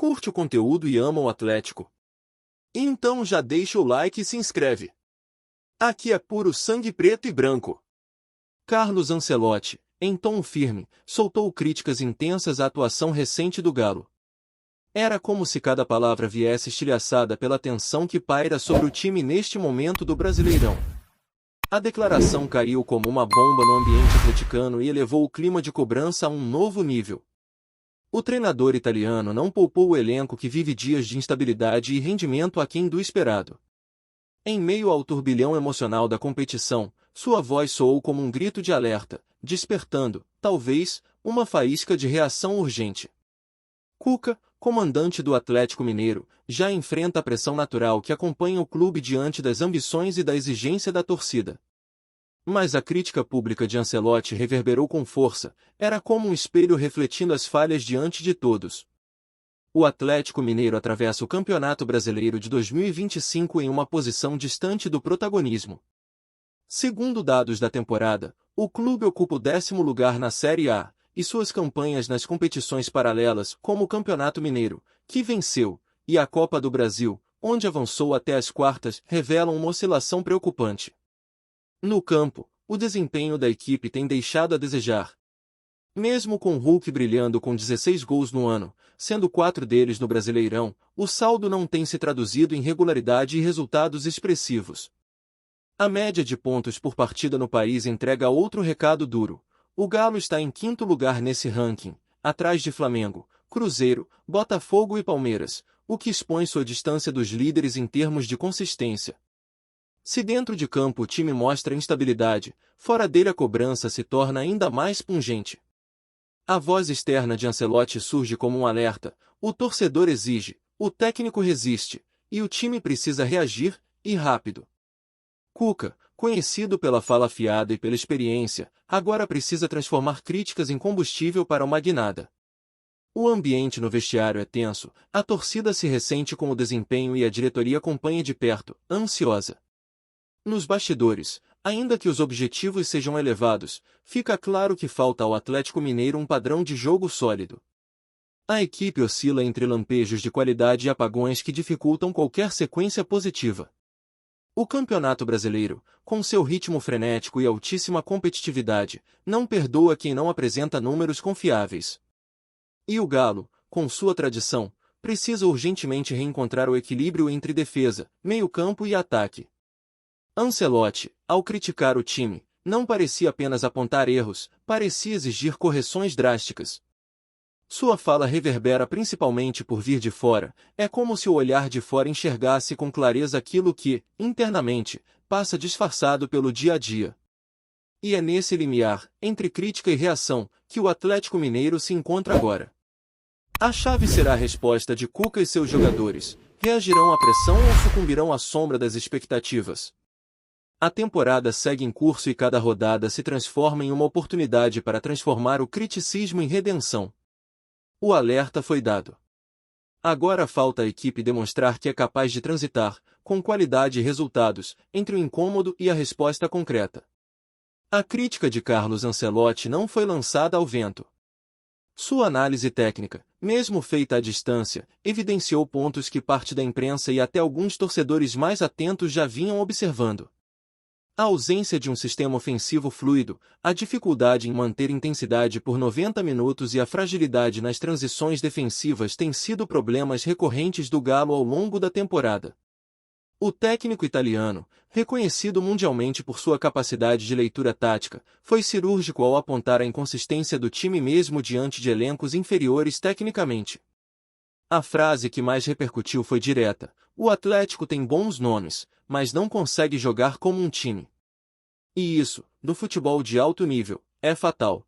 curte o conteúdo e ama o Atlético? Então já deixa o like e se inscreve. Aqui é puro sangue preto e branco. Carlos Ancelotti, em tom firme, soltou críticas intensas à atuação recente do Galo. Era como se cada palavra viesse estilhaçada pela tensão que paira sobre o time neste momento do Brasileirão. A declaração caiu como uma bomba no ambiente atleticano e elevou o clima de cobrança a um novo nível. O treinador italiano não poupou o elenco que vive dias de instabilidade e rendimento aquém do esperado. Em meio ao turbilhão emocional da competição, sua voz soou como um grito de alerta, despertando, talvez, uma faísca de reação urgente. Cuca, comandante do Atlético Mineiro, já enfrenta a pressão natural que acompanha o clube diante das ambições e da exigência da torcida. Mas a crítica pública de Ancelotti reverberou com força, era como um espelho refletindo as falhas diante de todos. O Atlético Mineiro atravessa o Campeonato Brasileiro de 2025 em uma posição distante do protagonismo. Segundo dados da temporada, o clube ocupa o 10º lugar na Série A, e suas campanhas nas competições paralelas, como o Campeonato Mineiro, que venceu, e a Copa do Brasil, onde avançou até as quartas, revelam uma oscilação preocupante. No campo, o desempenho da equipe tem deixado a desejar. Mesmo com Hulk brilhando com 16 gols no ano, sendo 4 deles no Brasileirão, o saldo não tem se traduzido em regularidade e resultados expressivos. A média de pontos por partida no país entrega outro recado duro. O Galo está em 5º lugar nesse ranking, atrás de Flamengo, Cruzeiro, Botafogo e Palmeiras, o que expõe sua distância dos líderes em termos de consistência. Se dentro de campo o time mostra instabilidade, fora dele a cobrança se torna ainda mais pungente. A voz externa de Ancelotti surge como um alerta: o torcedor exige, o técnico resiste, e o time precisa reagir, e rápido. Cuca, conhecido pela fala afiada e pela experiência, agora precisa transformar críticas em combustível para uma guinada. O ambiente no vestiário é tenso, a torcida se ressente com o desempenho e a diretoria acompanha de perto, ansiosa. Nos bastidores, ainda que os objetivos sejam elevados, fica claro que falta ao Atlético Mineiro um padrão de jogo sólido. A equipe oscila entre lampejos de qualidade e apagões que dificultam qualquer sequência positiva. O Campeonato Brasileiro, com seu ritmo frenético e altíssima competitividade, não perdoa quem não apresenta números confiáveis. E o Galo, com sua tradição, precisa urgentemente reencontrar o equilíbrio entre defesa, meio-campo e ataque. Ancelotti, ao criticar o time, não parecia apenas apontar erros, parecia exigir correções drásticas. Sua fala reverbera principalmente por vir de fora, é como se o olhar de fora enxergasse com clareza aquilo que, internamente, passa disfarçado pelo dia a dia. E é nesse limiar, entre crítica e reação, que o Atlético Mineiro se encontra agora. A chave será a resposta de Cuca e seus jogadores: reagirão à pressão ou sucumbirão à sombra das expectativas? A temporada segue em curso e cada rodada se transforma em uma oportunidade para transformar o criticismo em redenção. O alerta foi dado. Agora falta à equipe demonstrar que é capaz de transitar, com qualidade e resultados, entre o incômodo e a resposta concreta. A crítica de Carlos Ancelotti não foi lançada ao vento. Sua análise técnica, mesmo feita à distância, evidenciou pontos que parte da imprensa e até alguns torcedores mais atentos já vinham observando. A ausência de um sistema ofensivo fluido, a dificuldade em manter intensidade por 90 minutos e a fragilidade nas transições defensivas têm sido problemas recorrentes do Galo ao longo da temporada. O técnico italiano, reconhecido mundialmente por sua capacidade de leitura tática, foi cirúrgico ao apontar a inconsistência do time mesmo diante de elencos inferiores tecnicamente. A frase que mais repercutiu foi direta: o Atlético tem bons nomes, mas não consegue jogar como um time. E isso, no futebol de alto nível, é fatal.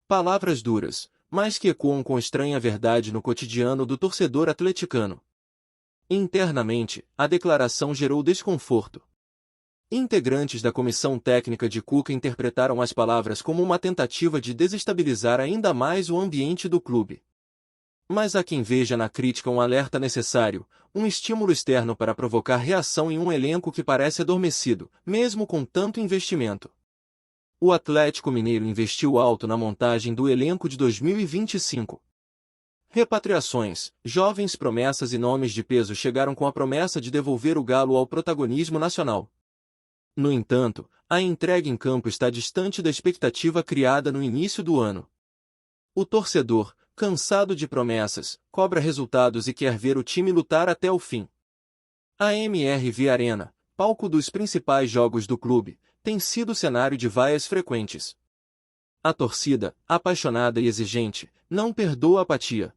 Palavras duras, mas que ecoam com estranha verdade no cotidiano do torcedor atleticano. Internamente, a declaração gerou desconforto. Integrantes da comissão técnica de Cuca interpretaram as palavras como uma tentativa de desestabilizar ainda mais o ambiente do clube. Mas há quem veja na crítica um alerta necessário, um estímulo externo para provocar reação em um elenco que parece adormecido, mesmo com tanto investimento. O Atlético Mineiro investiu alto na montagem do elenco de 2025. Repatriações, jovens promessas e nomes de peso chegaram com a promessa de devolver o Galo ao protagonismo nacional. No entanto, a entrega em campo está distante da expectativa criada no início do ano. O torcedor, cansado de promessas, cobra resultados e quer ver o time lutar até o fim. A MRV Arena, palco dos principais jogos do clube, tem sido cenário de vaias frequentes. A torcida, apaixonada e exigente, não perdoa a apatia.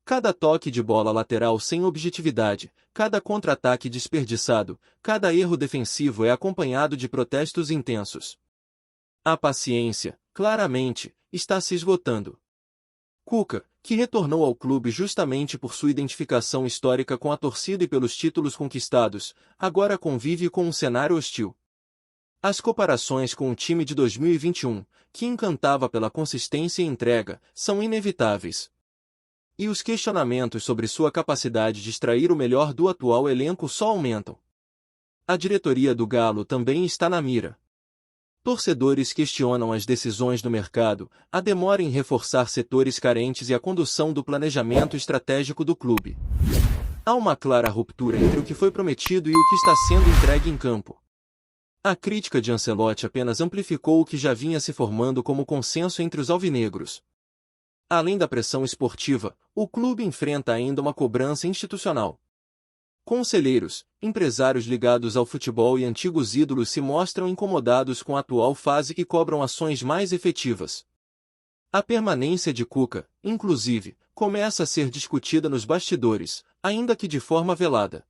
Cada toque de bola lateral sem objetividade, cada contra-ataque desperdiçado, cada erro defensivo é acompanhado de protestos intensos. A paciência, claramente, está se esgotando. Cuca, que retornou ao clube justamente por sua identificação histórica com a torcida e pelos títulos conquistados, agora convive com um cenário hostil. As comparações com o time de 2021, que encantava pela consistência e entrega, são inevitáveis. E os questionamentos sobre sua capacidade de extrair o melhor do atual elenco só aumentam. A diretoria do Galo também está na mira. Torcedores questionam as decisões do mercado, a demora em reforçar setores carentes e a condução do planejamento estratégico do clube. Há uma clara ruptura entre o que foi prometido e o que está sendo entregue em campo. A crítica de Ancelotti apenas amplificou o que já vinha se formando como consenso entre os alvinegros. Além da pressão esportiva, o clube enfrenta ainda uma cobrança institucional. Conselheiros, empresários ligados ao futebol e antigos ídolos se mostram incomodados com a atual fase e cobram ações mais efetivas. A permanência de Cuca, inclusive, começa a ser discutida nos bastidores, ainda que de forma velada.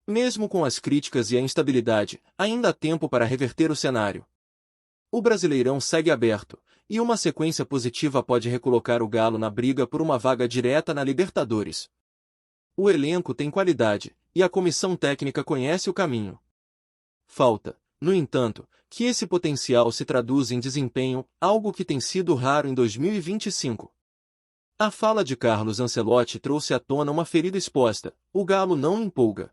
Mesmo com as críticas e a instabilidade, ainda há tempo para reverter o cenário. O Brasileirão segue aberto, e uma sequência positiva pode recolocar o Galo na briga por uma vaga direta na Libertadores. O elenco tem qualidade, e a comissão técnica conhece o caminho. Falta, no entanto, que esse potencial se traduza em desempenho, algo que tem sido raro em 2025. A fala de Carlos Ancelotti trouxe à tona uma ferida exposta: o Galo não empolga.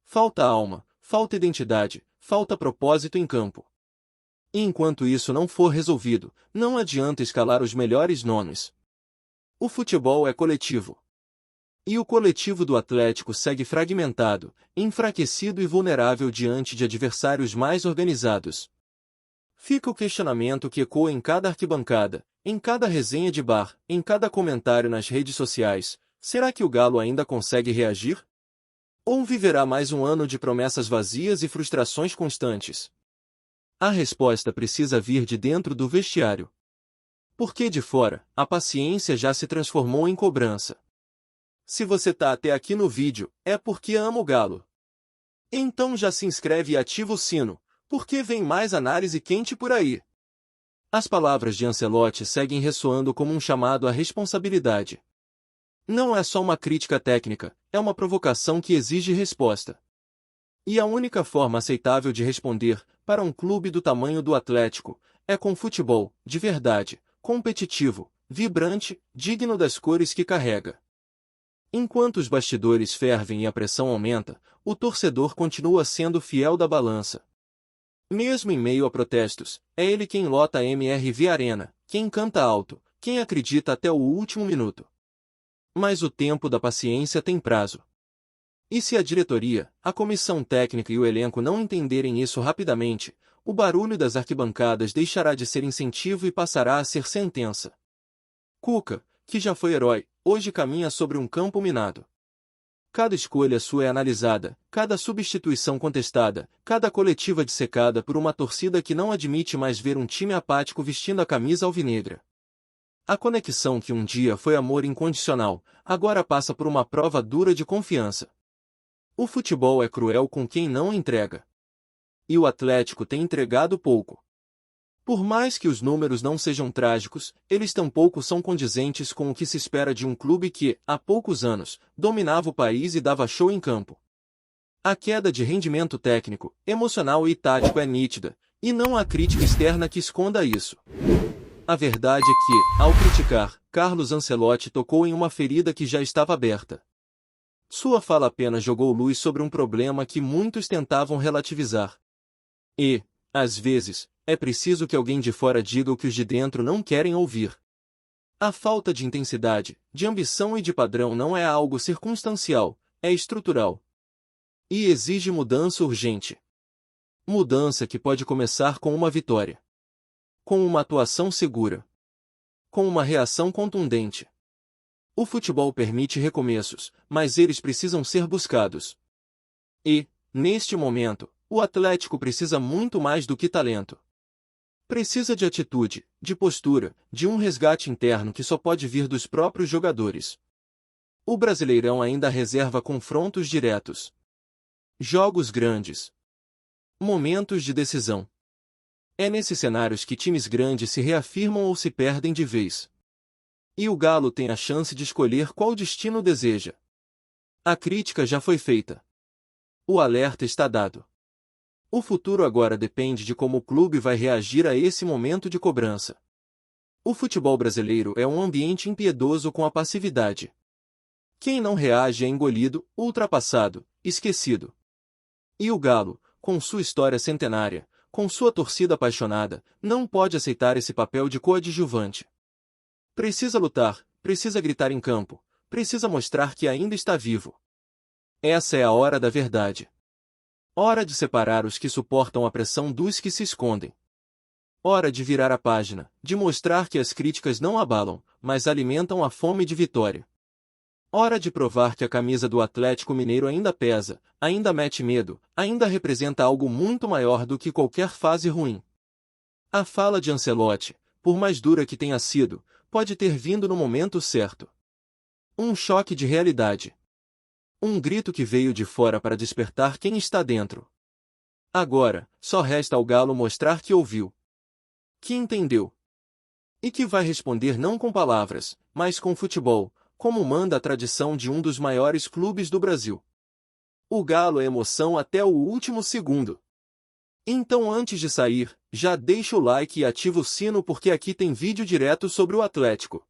Falta alma, falta identidade, falta propósito em campo. E enquanto isso não for resolvido, não adianta escalar os melhores nomes. O futebol é coletivo. E o coletivo do Atlético segue fragmentado, enfraquecido e vulnerável diante de adversários mais organizados. Fica o questionamento que ecoa em cada arquibancada, em cada resenha de bar, em cada comentário nas redes sociais: será que o Galo ainda consegue reagir? Ou viverá mais um ano de promessas vazias e frustrações constantes? A resposta precisa vir de dentro do vestiário. Porque de fora, a paciência já se transformou em cobrança. Se você tá até aqui no vídeo, é porque ama o Galo. Então já se inscreve e ativa o sino, porque vem mais análise quente por aí. As palavras de Ancelotti seguem ressoando como um chamado à responsabilidade. Não é só uma crítica técnica, é uma provocação que exige resposta. E a única forma aceitável de responder, para um clube do tamanho do Atlético, é com futebol, de verdade, competitivo, vibrante, digno das cores que carrega. Enquanto os bastidores fervem e a pressão aumenta, o torcedor continua sendo fiel da balança. Mesmo em meio a protestos, é ele quem lota a MRV Arena, quem canta alto, quem acredita até o último minuto. Mas o tempo da paciência tem prazo. E se a diretoria, a comissão técnica e o elenco não entenderem isso rapidamente, o barulho das arquibancadas deixará de ser incentivo e passará a ser sentença. Cuca, que já foi herói, hoje caminha sobre um campo minado. Cada escolha sua é analisada, cada substituição contestada, cada coletiva dissecada por uma torcida que não admite mais ver um time apático vestindo a camisa alvinegra. A conexão que um dia foi amor incondicional, agora passa por uma prova dura de confiança. O futebol é cruel com quem não entrega. E o Atlético tem entregado pouco. Por mais que os números não sejam trágicos, eles tampouco são condizentes com o que se espera de um clube que, há poucos anos, dominava o país e dava show em campo. A queda de rendimento técnico, emocional e tático é nítida, e não há crítica externa que esconda isso. A verdade é que, ao criticar, Carlos Ancelotti tocou em uma ferida que já estava aberta. Sua fala apenas jogou luz sobre um problema que muitos tentavam relativizar. E, às vezes, é preciso que alguém de fora diga o que os de dentro não querem ouvir. A falta de intensidade, de ambição e de padrão não é algo circunstancial, é estrutural. E exige mudança urgente. Mudança que pode começar com uma vitória. Com uma atuação segura. Com uma reação contundente. O futebol permite recomeços, mas eles precisam ser buscados. E, neste momento, o Atlético precisa muito mais do que talento. Precisa de atitude, de postura, de um resgate interno que só pode vir dos próprios jogadores. O Brasileirão ainda reserva confrontos diretos. Jogos grandes. Momentos de decisão. É nesses cenários que times grandes se reafirmam ou se perdem de vez. E o Galo tem a chance de escolher qual destino deseja. A crítica já foi feita. O alerta está dado. O futuro agora depende de como o clube vai reagir a esse momento de cobrança. O futebol brasileiro é um ambiente impiedoso com a passividade. Quem não reage é engolido, ultrapassado, esquecido. E o Galo, com sua história centenária, com sua torcida apaixonada, não pode aceitar esse papel de coadjuvante. Precisa lutar, precisa gritar em campo, precisa mostrar que ainda está vivo. Essa é a hora da verdade. Hora de separar os que suportam a pressão dos que se escondem. Hora de virar a página, de mostrar que as críticas não abalam, mas alimentam a fome de vitória. Hora de provar que a camisa do Atlético Mineiro ainda pesa, ainda mete medo, ainda representa algo muito maior do que qualquer fase ruim. A fala de Ancelotti, por mais dura que tenha sido, pode ter vindo no momento certo. Um choque de realidade. Um grito que veio de fora para despertar quem está dentro. Agora, só resta ao Galo mostrar que ouviu. Que entendeu. E que vai responder não com palavras, mas com futebol, como manda a tradição de um dos maiores clubes do Brasil. O Galo é emoção até o último segundo. Então antes de sair, já deixa o like e ativa o sino porque aqui tem vídeo direto sobre o Atlético.